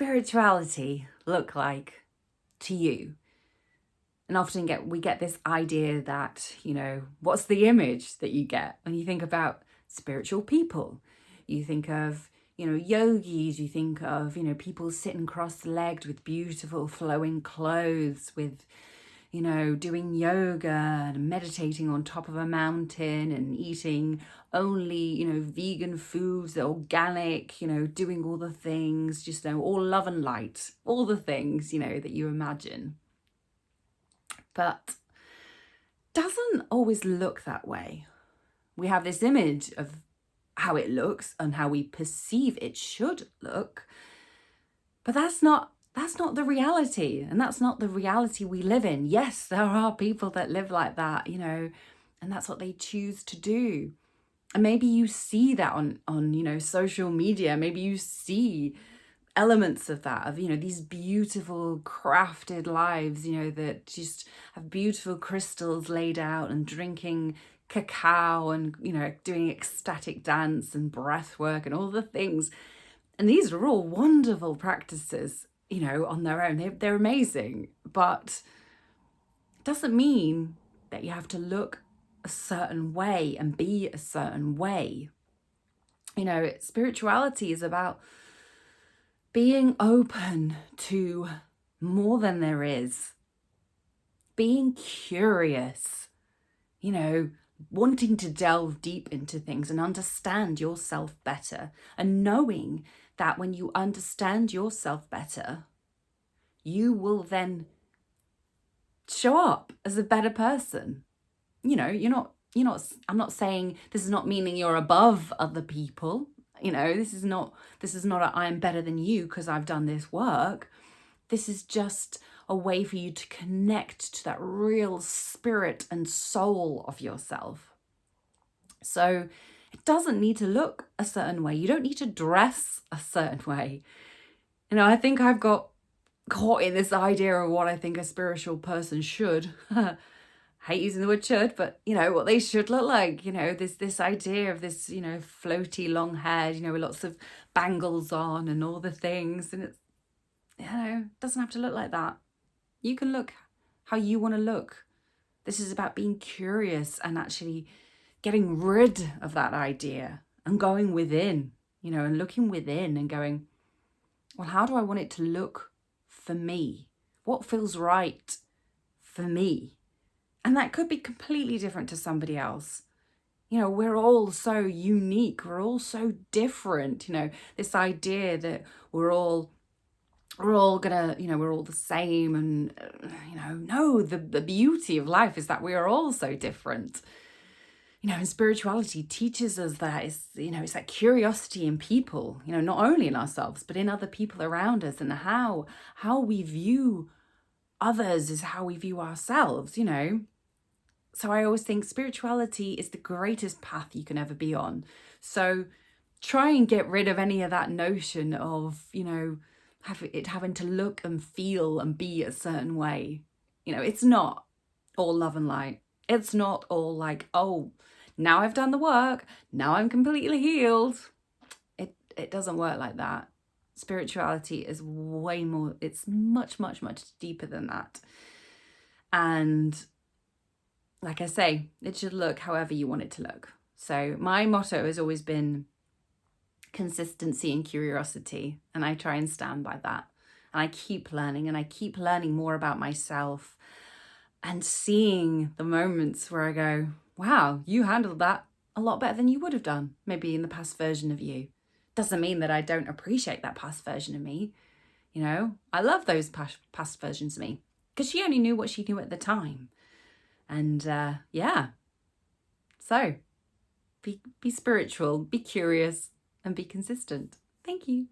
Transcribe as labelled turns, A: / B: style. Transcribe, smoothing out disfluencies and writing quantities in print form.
A: spirituality look like to you? And often we get this idea that, what's the image that you get when you think about spiritual people? You think of, yogis, you think of, people sitting cross-legged with beautiful flowing clothes, with, doing yoga and meditating on top of a mountain and eating only, vegan foods, organic, doing all the things, just, all love and light, all the things, that you imagine. But doesn't always look that way. We have this image of how it looks and how we perceive it should look, but that's not the reality, and that's not the reality we live in. Yes, there are people that live like that, and that's what they choose to do. And maybe you see that on social media. Maybe you see elements of that, of these beautiful crafted lives, that just have beautiful crystals laid out and drinking cacao and doing ecstatic dance and breath work and all the things. And these are all wonderful practices, on their own. They're amazing, but it doesn't mean that you have to look a certain way and be a certain way. Spirituality is about being open to more than there is, being curious, wanting to delve deep into things and understand yourself better, and knowing that when you understand yourself better, you will then show up as a better person. I'm not saying, this is not meaning you're above other people. This is not a I'm better than you because I've done this work. This is just a way for you to connect to that real spirit and soul of yourself. So it doesn't need to look a certain way. You don't need to dress a certain way. I think I've got caught in this idea of what I think a spiritual person should. Hate using the word should, but what they should look like. This idea of this, floaty long hair, with lots of bangles on and all the things. And it's, doesn't have to look like that. You can look how you want to look. This is about being curious and actually getting rid of that idea and going within, and looking within and going, well, how do I want it to look for me? What feels right for me? And that could be completely different to somebody else. We're all so unique. We're all so different. This idea that we're all gonna, we're all the same. And, no, the beauty of life is that we are all so different. And spirituality teaches us that it's that curiosity in people, not only in ourselves, but in other people around us, and how we view others is how we view ourselves, So I always think spirituality is the greatest path you can ever be on. So try and get rid of any of that notion of, having to look and feel and be a certain way. It's not all love and light. It's not all like, oh, now I've done the work, now I'm completely healed. It doesn't work like that. Spirituality is way more, it's much, much, much deeper than that. And like I say, it should look however you want it to look. So my motto has always been consistency and curiosity, and I try and stand by that. And I keep learning more about myself and seeing the moments where I go, wow, you handled that a lot better than you would have done, maybe in the past version of you. Doesn't mean that I don't appreciate that past version of me. I love those past versions of me because she only knew what she knew at the time. And so be spiritual, be curious, and be consistent. Thank you.